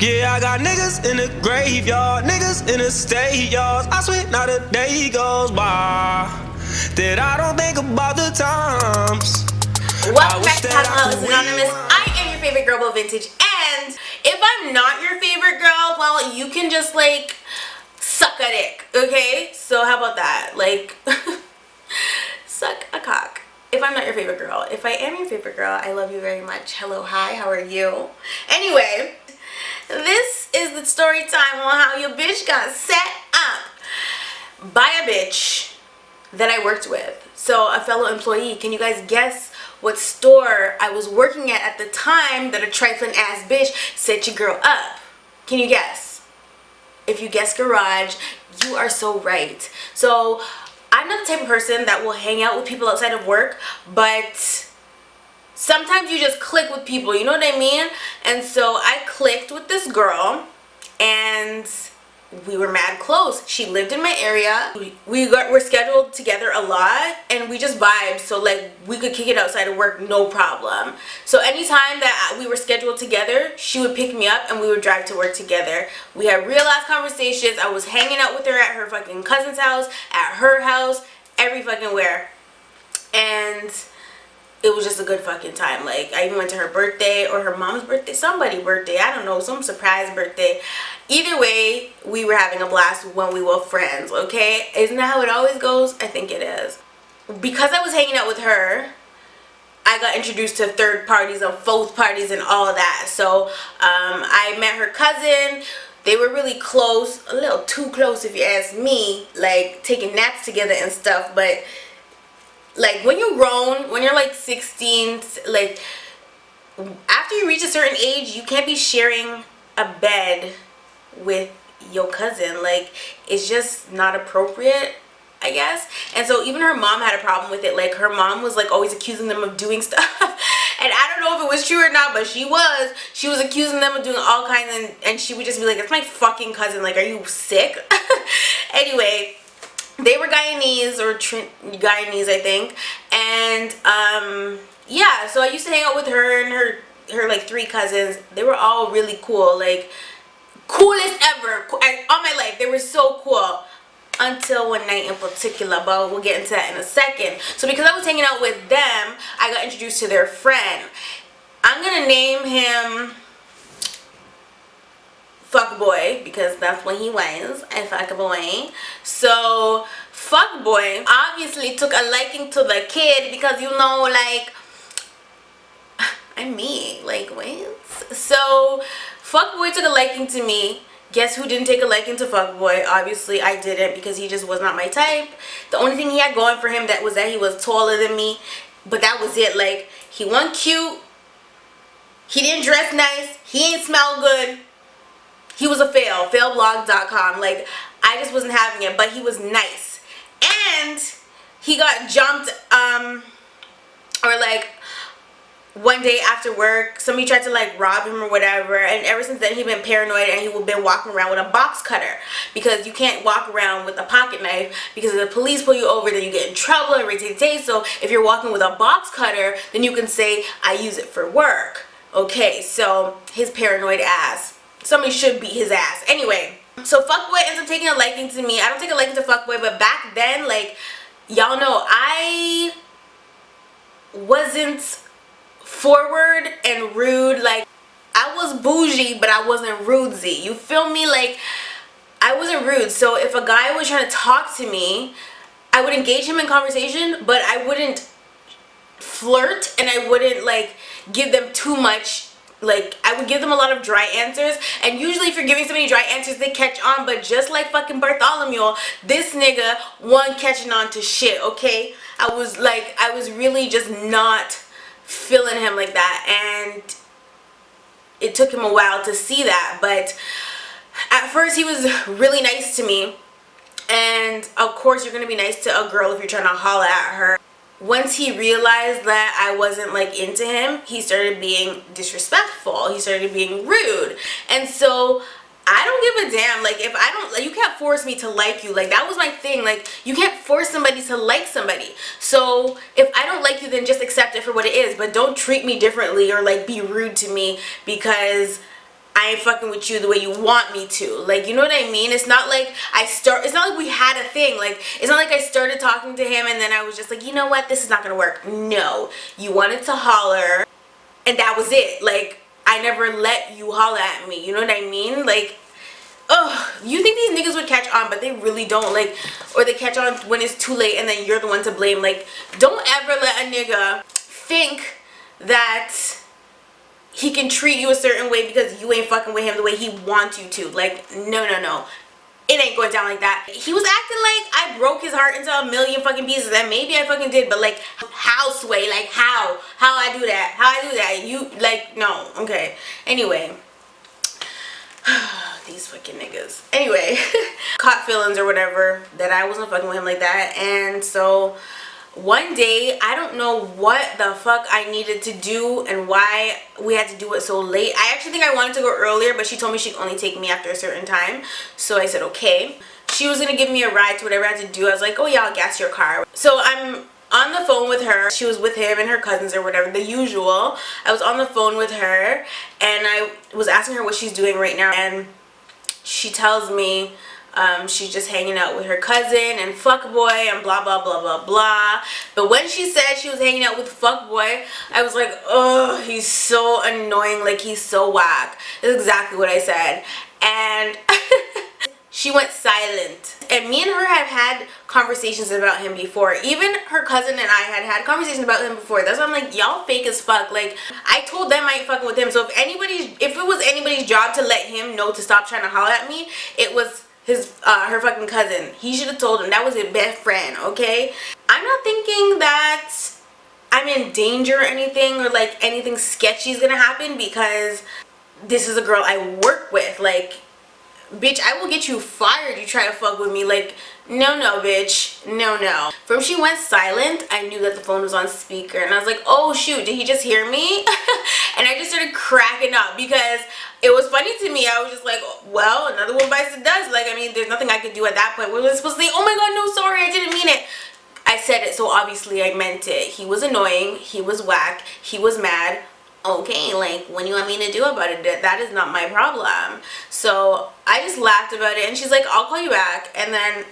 Yeah, I got niggas in the graveyard, niggas in the state yards. I swear not a day goes by that I don't think about the times. Welcome back to Talking About It's Anonymous. I am your favorite girl, Bo Vintage, and if I'm not your favorite girl, well, you can just like suck a dick, okay? So how about that? Like, suck a cock. If I'm not your favorite girl. If I am your favorite girl, I love you very much. Hello, hi, how are you? Anyway, this is the story time on how your bitch got set up by a bitch that I worked with. So a fellow employee. Can you guys guess what store I was working at the time that a trifling ass bitch set your girl up? Can you guess? If you guess garage, you are so right. So I'm not the type of person that will hang out with people outside of work, but sometimes you just click with people, you know what I mean? And so I clicked with this girl and we were mad close. She lived in my area. We're scheduled together a lot and we just vibed, so like we could kick it outside of work, no problem. So anytime that we were scheduled together, she would pick me up and we would drive to work together. We had real ass conversations. I was hanging out with her at her fucking cousin's house, at her house, every fucking where. And it was just a good fucking time. Like, I even went to her birthday or her mom's birthday, somebody's birthday, I don't know, some surprise birthday. Either way, we were having a blast when we were friends, okay? Isn't that how it always goes? I think it is. Because I was hanging out with her, I got introduced to third parties and fourth parties and all of that. So I met her cousin. They were really close, a little too close if you ask me, like taking naps together and stuff. But like when you're grown, when you're like 16, like after you reach a certain age, you can't be sharing a bed with your cousin. Like, it's just not appropriate, I guess. And so even her mom had a problem with it. Like, her mom was like always accusing them of doing stuff. And I don't know if it was true or not, but she was accusing them of doing all kinds, and she would just be like, that's my fucking cousin, like, are you sick? Anyway, they were Guyanese or Guyanese, I think. And yeah, so I used to hang out with her and her like 3 cousins. They were all really cool, like coolest ever all my life. They were so cool until one night in particular, but we'll get into that in a second. So because I was hanging out with them, I got introduced to their friend. I'm gonna name him Fuckboy because that's what he was, a fuckboy. So Fuckboy obviously took a liking to the kid because, you know, like, I'm me, like, what? So Fuckboy took a liking to me. Guess who didn't take a liking to Fuckboy? Obviously I didn't, because he just was not my type. The only thing he had going for him that he was taller than me, but that was it. Like, he wasn't cute, he didn't dress nice, he ain't smell good. He was a failblog.com. Like, I just wasn't having it, but he was nice. And he got jumped, or like one day after work, somebody tried to like rob him or whatever, and ever since then he's been paranoid and he's been walking around with a box cutter, because you can't walk around with a pocket knife, because if the police pull you over, then you get in trouble and retain. So if you're walking with a box cutter, then you can say, I use it for work. Okay, so his paranoid ass, somebody should beat his ass. Anyway, so Fuckboy ends up taking a liking to me. I don't take a liking to Fuckboy, but back then, like, y'all know, I wasn't forward and rude. Like, I was bougie, but I wasn't rudesy. You feel me? Like, I wasn't rude. So if a guy was trying to talk to me, I would engage him in conversation, but I wouldn't flirt, and I wouldn't like give them too much. Like, I would give them a lot of dry answers, and usually if you're giving somebody dry answers, they catch on. But just like fucking Bartholomew, this nigga wasn't catching on to shit, okay? I was really just not feeling him like that, and it took him a while to see that. But at first he was really nice to me, and of course you're gonna be nice to a girl if you're trying to holler at her. Once he realized that I wasn't like into him, he started being disrespectful, he started being rude. And so I don't give a damn. Like, if I don't, like, you can't force me to like you. Like, that was my thing. Like, you can't force somebody to like somebody. So if I don't like you, then just accept it for what it is, but don't treat me differently or like be rude to me because I ain't fucking with you the way you want me to. Like, you know what I mean? It's not like it's not like we had a thing. Like, it's not like I started talking to him and then I was just like, you know what, this is not gonna work. No, you wanted to holler and that was it. Like, I never let you holler at me. You know what I mean? Like, oh, you think these niggas would catch on, but they really don't. Like, or they catch on when it's too late and then you're the one to blame. Like, don't ever let a nigga think that he can treat you a certain way because you ain't fucking with him the way he wants you to. Like, no, no, no. It ain't going down like that. He was acting like I broke his heart into a million fucking pieces, and maybe I fucking did, but like, how, Sway? Like, how I do that? How I do that? You, like, no. Okay. Anyway. These fucking niggas. Anyway. Caught feelings or whatever that I wasn't fucking with him like that, and so one day, I don't know what the fuck I needed to do and why we had to do it so late. I actually think I wanted to go earlier, but she told me she could only take me after a certain time. So I said, okay. She was going to give me a ride to whatever I had to do. I was like, oh yeah, I'll gas your car. So I'm on the phone with her. She was with him and her cousins or whatever, the usual. I was on the phone with her and I was asking her what she's doing right now. And she tells me, she's just hanging out with her cousin and fuckboy and blah blah blah blah blah. But when she said she was hanging out with fuckboy, I was like, oh, he's so annoying, like he's so whack. That's exactly what I said. And she went silent. And me and her have had conversations about him before. Even her cousin and I had had conversations about him before. That's why I'm like, y'all fake as fuck. Like, I told them I ain't fucking with him. So if it was anybody's job to let him know to stop trying to holler at me, it was her fucking cousin. He should have told him. That was his best friend, okay? I'm not thinking that I'm in danger or anything, or like anything sketchy is gonna happen, because this is a girl I work with. Like, bitch, I will get you fired, you try to fuck with me. Like, no, bitch, no. From she went silent, I knew that the phone was on speaker, and I was like, oh shoot, did he just hear me? And I just started cracking up because it was funny to me. I was just like, well, another one bites the dust. Like, I mean, there's nothing I could do at that point. We were supposed to say, oh my god, no, sorry, I didn't mean it. I said it, so obviously I meant it. He was annoying, he was whack, he was mad. Okay, like, what do you want me to do about it? That is not my problem. So I just laughed about it, and she's like, I'll call you back. And then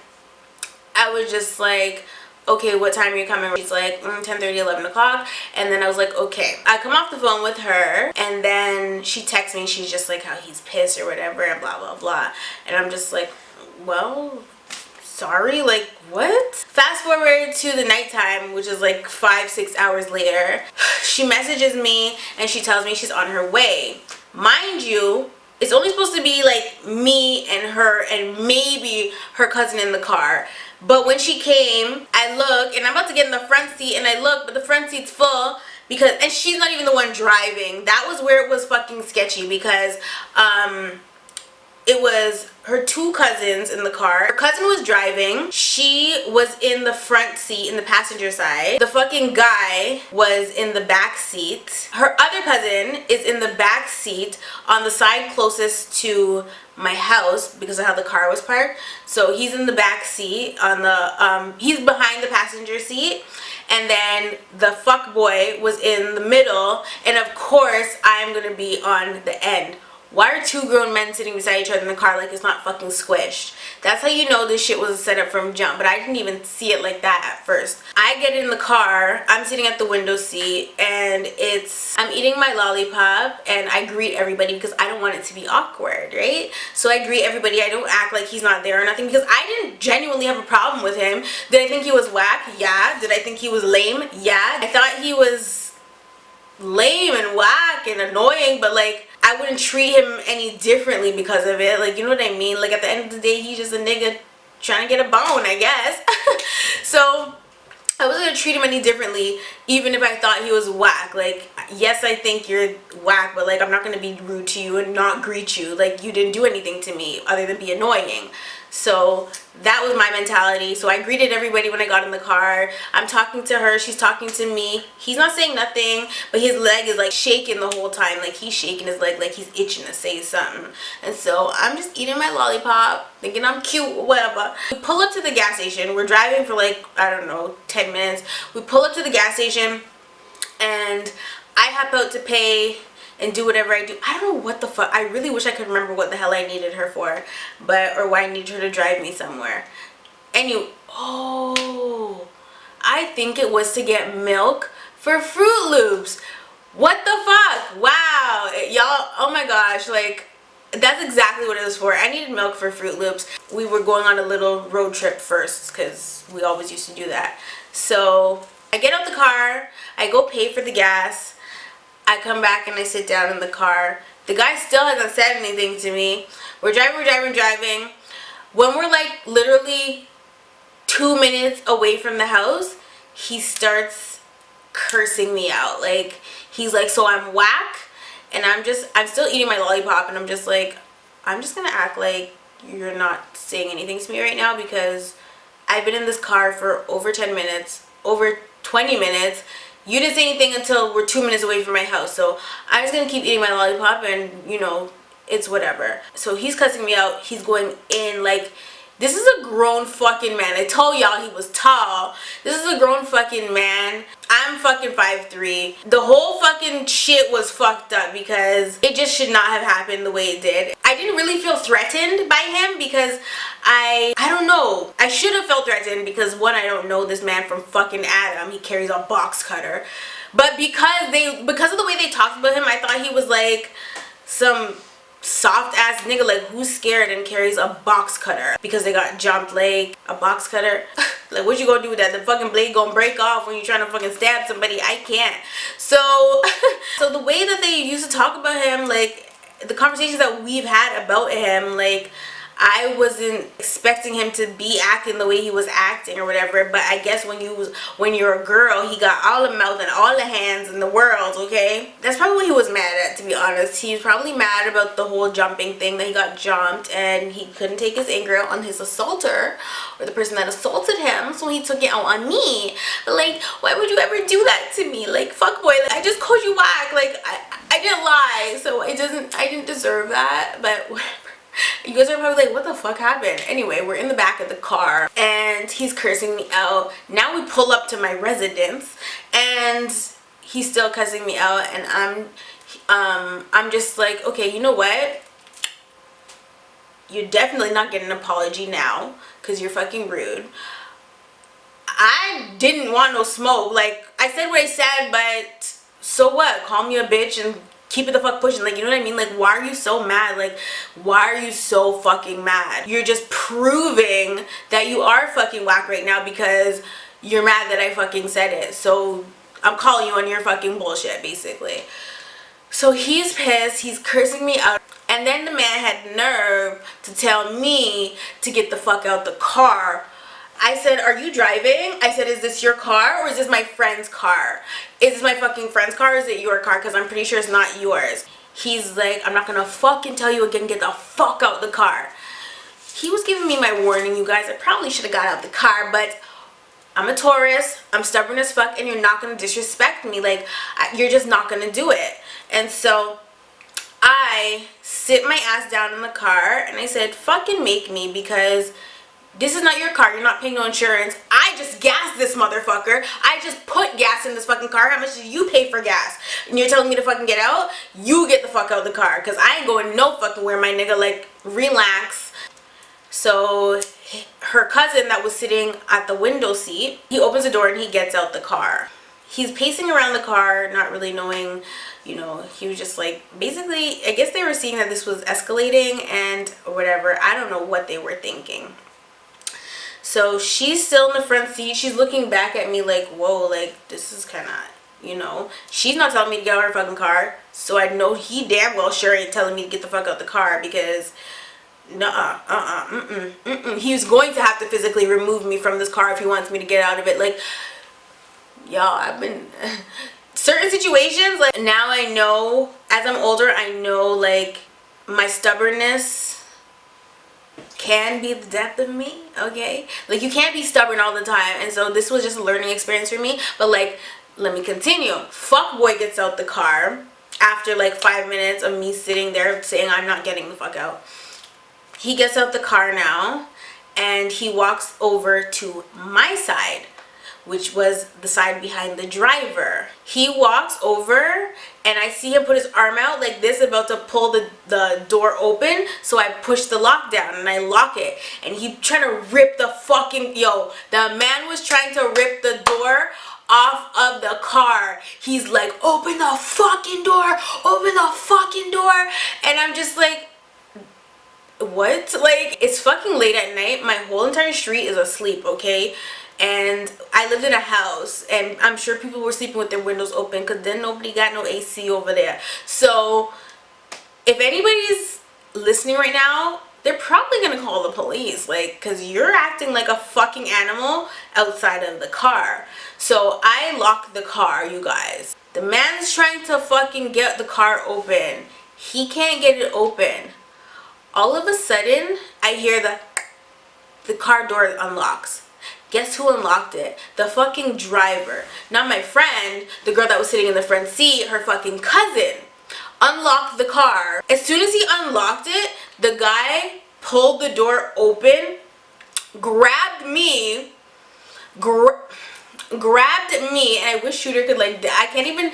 I was just like, okay, what time are you coming? She's like, 10:30, 11 o'clock. And then I was like, okay. I come off the phone with her, and then she texts me. She's just like, how he's pissed or whatever, and blah blah blah. And I'm just like, well, sorry, like, what? Fast forward to the nighttime, which is like 5-6 hours later. She messages me and she tells me she's on her way. Mind you, it's only supposed to be like me and her and maybe her cousin in the car. But when she came, I look and I'm about to get in the front seat, and I look, but the front seat's full because, and she's not even the one driving. That was where it was fucking sketchy, because it was her two cousins in the car. Her cousin was driving. She was in the front seat in the passenger side. The fucking guy was in the back seat. Her other cousin is in the back seat on the side closest to my house because of how the car was parked. So he's in the back seat on the he's behind the passenger seat, and then the fuck boy was in the middle, and of course I'm gonna be on the end. Why are two grown men sitting beside each other in the car like it's not fucking squished? That's how you know this shit was a setup from jump, but I didn't even see it like that at first. I get in the car, I'm sitting at the window seat, and I'm eating my lollipop, and I greet everybody because I don't want it to be awkward, right? So I greet everybody. I don't act like he's not there or nothing, because I didn't genuinely have a problem with him. Did I think he was whack? Yeah. Did I think he was lame? Yeah. I thought he was lame and whack and annoying, but like, I wouldn't treat him any differently because of it. Like, you know what I mean? Like, at the end of the day, he's just a nigga trying to get a bone, I guess. So I wasn't gonna treat him any differently, even if I thought he was whack. Like, yes, I think you're whack, but like, I'm not gonna be rude to you and not greet you. Like, you didn't do anything to me other than be annoying. So that was my mentality. So I greeted everybody when I got in the car. I'm talking to her, she's talking to me. He's not saying nothing, but his leg is like shaking the whole time. Like, he's shaking his leg like he's itching to say something. And so I'm just eating my lollipop, thinking I'm cute or whatever. We pull up to the gas station. We're driving for like, I don't know, 10 minutes. We pull up to the gas station, and I hop out to pay. and do whatever I do. I don't know what the fuck. I really wish I could remember what the hell I needed her for, or why I needed her to drive me somewhere. Oh, I think it was to get milk for Fruit Loops. What the fuck? Wow, y'all. Oh my gosh, like, that's exactly what it was for. I needed milk for Fruit Loops. We were going on a little road trip first because we always used to do that. So I get out the car, I go pay for the gas, I come back and I sit down in the car. The guy still hasn't said anything to me. We're driving. When we're like literally 2 minutes away from the house, he starts cursing me out. Like, he's like, so I'm whack? And I'm still eating my lollipop, and I'm just like, I'm just gonna act like you're not saying anything to me right now, because I've been in this car for over 10 minutes, over 20 minutes. You didn't say anything until we're 2 minutes away from my house. So I'm just gonna keep eating my lollipop, and you know, it's whatever. So he's cussing me out. He's going in like, this is a grown fucking man. I told y'all he was tall. This is a grown fucking man. I'm fucking 5'3". The whole fucking shit was fucked up because it just should not have happened the way it did. I didn't really feel threatened by him because I don't know. I should have felt threatened because, one, I don't know this man from fucking Adam. He carries a box cutter. But because of the way they talked about him, I thought he was like some soft ass nigga, like, who's scared and carries a box cutter because they got jumped. Like, a box cutter? Like, what you gonna do with that? The fucking blade gonna break off when you're trying to fucking stab somebody? I can't. So so the way that they used to talk about him, like the conversations that we've had about him, like, I wasn't expecting him to be acting the way he was acting or whatever. But I guess when you're a girl, he got all the mouth and all the hands in the world, okay? That's probably what he was mad at, to be honest. He was probably mad about the whole jumping thing, that he got jumped and he couldn't take his anger out on his assaulter or the person that assaulted him, so he took it out on me. But like, why would you ever do that to me? Like, fuck boy, like, I just called you whack. Like, I didn't lie, so I didn't deserve that, but whatever. You guys are probably like, what the fuck happened? Anyway, we're in the back of the car and he's cursing me out. Now we pull up to my residence and he's still cussing me out, and I'm just like, okay, you know what? You're definitely not getting an apology now because you're fucking rude. I didn't want no smoke. Like, I said what I said, but so what? Call me a bitch and keep it the fuck pushing. Like, you know what I mean? Like, why are you so mad? Like, why are you so fucking mad? You're just proving that you are fucking whack right now because you're mad that I fucking said it. So I'm calling you on your fucking bullshit, basically. So he's pissed. He's cursing me out. And then the man had nerve to tell me to get the fuck out the car. I said, are you driving? I said, is this your car or is this my friend's car? Is this my fucking friend's car or is it your car? Because I'm pretty sure it's not yours. He's like, I'm not gonna fucking tell you again, get the fuck out the car. He was giving me my warning, you guys. I probably should have got out the car, but I'm a Taurus. I'm stubborn as fuck, and you're not gonna disrespect me. Like, you're just not gonna do it. And so I sit my ass down in the car and I said, fucking make me, because this is not your car. You're not paying no insurance. I just gassed this motherfucker. I just put gas in this fucking car. How much did you pay for gas? And you're telling me to fucking get out? You get the fuck out of the car, because I ain't going no fucking where, my nigga. Like, relax. So her cousin that was sitting at the window seat, he opens the door and he gets out the car. He's pacing around the car, not really knowing, you know, he was just like, basically, I guess they were seeing that this was escalating and whatever. I don't know what they were thinking. So she's still in the front seat. She's looking back at me like, whoa, like, this is kind of, you know. She's not telling me to get out of her fucking car. So I know he damn well sure ain't telling me to get the fuck out the car, because he's going to have to physically remove me from this car if he wants me to get out of it. Like, y'all, I've been certain situations, like, now I know, as I'm older, I know, like, my stubbornness can be the death of me, okay? Like, you can't be stubborn all the time, and so this was just a learning experience for me. But like, let me continue. Fuckboy gets out the car after like 5 minutes of me sitting there saying I'm not getting the fuck out. He gets out the car now and he walks over to my side, which was the side behind the driver. He walks over and I see him put his arm out like this, about to pull the door open. So I push the lock down and I lock it. And he trying to rip the fucking, the man was trying to rip the door off of the car. He's like, open the fucking door, open the fucking door. And I'm just like, what? Like, it's fucking late at night. My whole entire street is asleep, okay? And I lived in a house, and I'm sure people were sleeping with their windows open because then nobody got no AC over there. So if anybody's listening right now, they're probably gonna call the police, like, because you're acting like a fucking animal outside of the car. So I locked the car, you guys. The man's trying to fucking get the car open. He can't get it open. All of a sudden, I hear the car door unlocks. Guess who unlocked it? The fucking driver. Not my friend, the girl that was sitting in the front seat, her fucking cousin unlocked the car. As soon as he unlocked it, the guy pulled the door open, grabbed me, and I wish Shooter could, like, I can't even,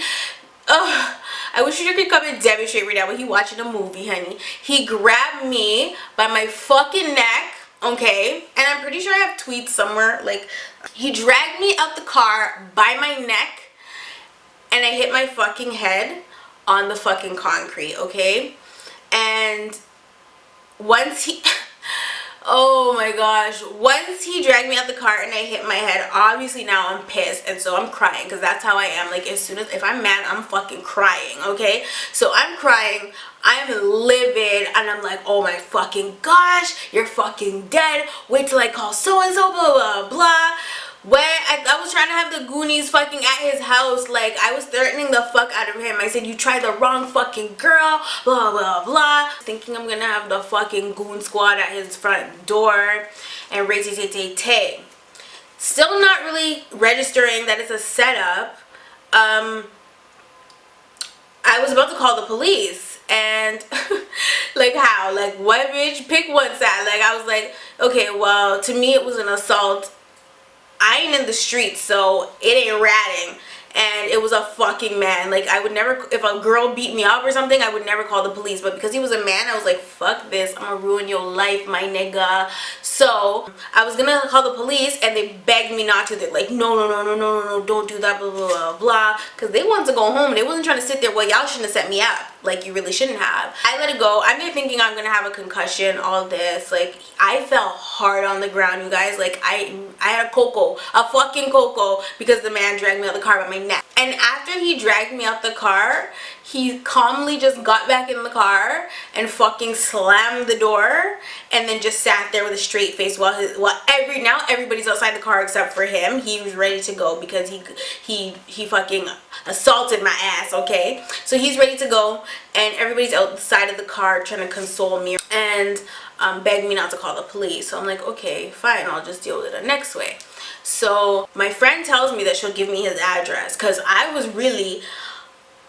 I wish Shooter could come and demonstrate right now, but he watching a movie, honey. He grabbed me by my fucking neck, okay, and I'm pretty sure I have tweets somewhere, like, he dragged me out the car by my neck, and I hit my fucking head on the fucking concrete, okay? And once he, oh my gosh, once he dragged me out the car and I hit my head, obviously now I'm pissed, and so I'm crying, because that's how I am. Like, as soon as, if I'm mad, I'm fucking crying, okay? So I'm crying, I'm livid, and I'm like, oh my fucking gosh, you're fucking dead, wait till I call so-and-so, blah, blah, blah. When I was trying to have the Goonies fucking at his house, like, I was threatening the fuck out of him. I said, you tried the wrong fucking girl, blah, blah, blah. Thinking I'm gonna have the fucking goon squad at his front door and tay. Still not really registering that it's a setup. I was about to call the police, and like, how? Like, what, bitch? Pick one side. Like, I was like, okay, well, to me it was an assault. I ain't in the streets, so it ain't ratting. And it was a fucking man. Like, I would never, if a girl beat me up or something, I would never call the police. But because he was a man, I was like, fuck this, I'm gonna ruin your life, my nigga. So I was gonna call the police, and they begged me not to. They're like, no, don't do that, blah, blah, blah, blah. Because they wanted to go home. They wasn't trying to sit there. Well, y'all shouldn't have set me up. Like, you really shouldn't have. I let it go. I'm there thinking I'm gonna have a concussion, all this. Like, I fell hard on the ground, you guys. Like, I had a fucking cocoa, because the man dragged me out the car by my neck. And after he dragged me out the car, he calmly just got back in the car and fucking slammed the door, and then just sat there with a straight face while now everybody's outside the car except for him. He was ready to go because he fucking assaulted my ass, okay? So he's ready to go, and everybody's outside of the car trying to console me and beg me not to call the police. So I'm like, okay, fine, I'll just deal with it the next way. So my friend tells me that she'll give me his address, because I was really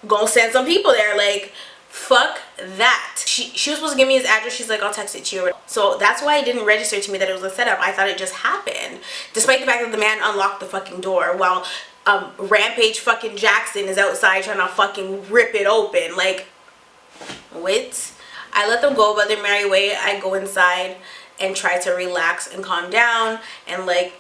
gonna send some people there. Like, fuck that. She was supposed to give me his address. She's like, I'll text it to you. So that's why it didn't register to me that it was a setup. I thought it just happened, despite the fact that the man unlocked the fucking door while Rampage fucking Jackson is outside trying to fucking rip it open. Like, what? I let them go about their merry way. I go inside and try to relax and calm down, and like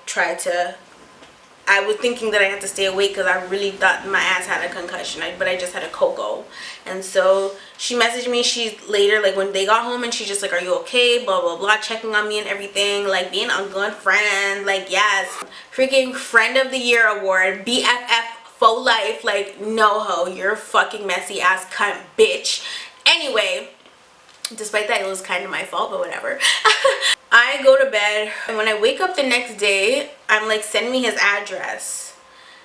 I was thinking that I had to stay awake because I really thought my ass had a concussion, but I just had a cocoa. And so she messaged me, later, like, when they got home, and she's just like, are you okay, blah blah blah, checking on me and everything, like, being a good friend, like, yes, freaking friend of the year award, BFF for life, like, no ho, you're a fucking messy ass cunt bitch. Anyway, despite that, it was kind of my fault, but whatever. I go to bed, and when I wake up the next day, I'm like, send me his address.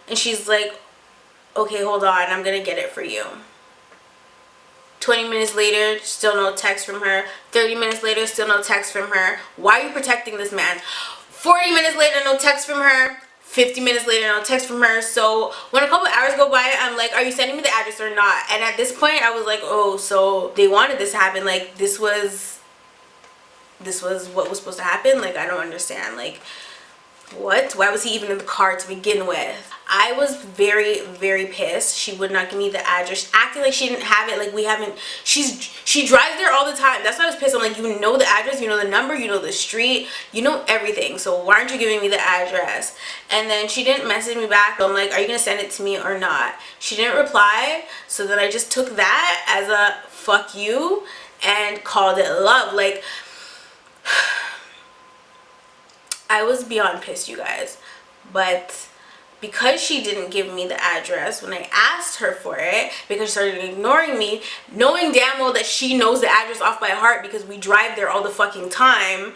And she's like, okay, hold on, I'm gonna get it for you. 20 minutes later, still no text from her. 30 minutes later, still no text from her. Why are you protecting this man? 40 minutes later, no text from her. 50 minutes later, no text from her. So when a couple hours go by, I'm like, are you sending me the address or not? And at this point, I was like, oh, so they wanted this to happen. Like, this was what was supposed to happen. Like, I don't understand. Like, What? Why was he even in the car to begin with? I was very, very pissed. She would not give me the address, acting like she didn't have it. Like, we haven't. She drives there all the time. That's why I was pissed. I'm like, you know the address, you know the number, you know the street, you know everything. So why aren't you giving me the address? And then she didn't message me back. I'm like, are you gonna send it to me or not? She didn't reply. So then I just took that as a fuck you and called it love. Like, I was beyond pissed, you guys. But because she didn't give me the address when I asked her for it, because she started ignoring me, knowing damn well that she knows the address off by heart because we drive there all the fucking time,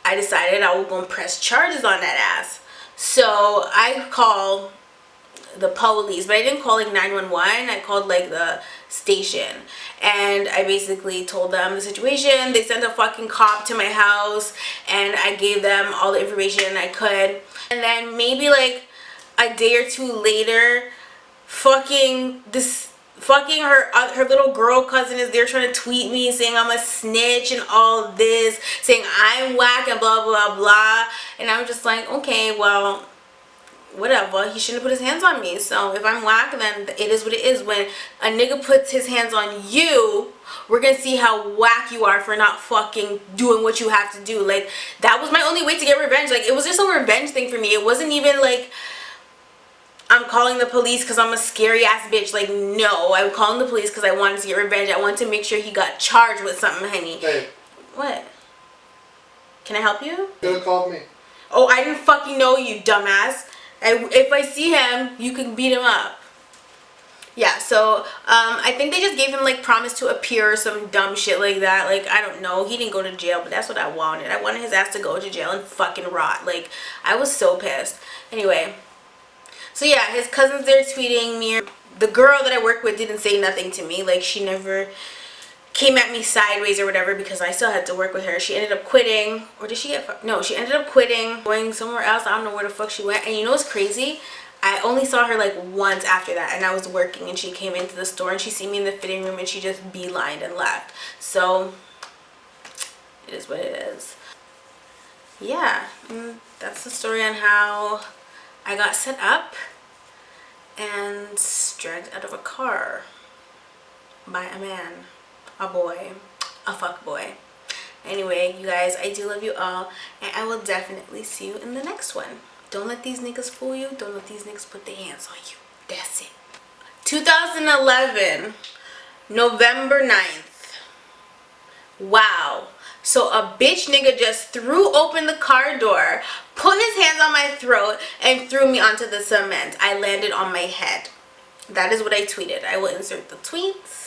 I decided I was gonna press charges on that ass. So I called the police, but I didn't call like 911. I called like the station, and I basically told them the situation. They sent a fucking cop to my house, and I gave them all the information I could. And then maybe like a day or two later, fucking her little girl cousin is there trying to tweet me saying I'm a snitch and all this, saying I'm whack and blah blah blah. And I'm just like, okay, well, whatever, he shouldn't put his hands on me. So if I'm whack, then it is what it is. When a nigga puts his hands on you, we're gonna see how whack you are for not fucking doing what you have to do. Like, that was my only way to get revenge. Like, it was just a revenge thing for me. It wasn't even like I'm calling the police because I'm a scary ass bitch. Like, no, I'm calling the police because I wanted to get revenge. I wanted to make sure he got charged with something, honey. Hey. What? Can I help you? You could have called me. Oh, I didn't fucking know you, dumbass. If I see him, you can beat him up. Yeah, so I think they just gave him like promise to appear or some dumb shit like that. Like, I don't know. He didn't go to jail, but that's what I wanted. I wanted his ass to go to jail and fucking rot. Like, I was so pissed. Anyway, so yeah, his cousin's there tweeting me. The girl that I work with didn't say nothing to me. Like, she never came at me sideways or whatever because I still had to work with her. She ended up quitting. Or did she get... No, she ended up quitting, going somewhere else. I don't know where the fuck she went. And you know what's crazy? I only saw her like once after that, and I was working, and she came into the store and she seen me in the fitting room and she just beelined and left. So it is what it is. Yeah, that's the story on how I got set up and dragged out of a car by a man, a boy, a fuck boy. Anyway, you guys, I do love you all, and I will definitely see you in the next one. Don't let these niggas fool you. Don't let these niggas put their hands on you. That's it. 2011, November 9th. Wow. So a bitch nigga just threw open the car door, put his hands on my throat, and threw me onto the cement. I landed on my head. That is what I tweeted. I will insert the tweets.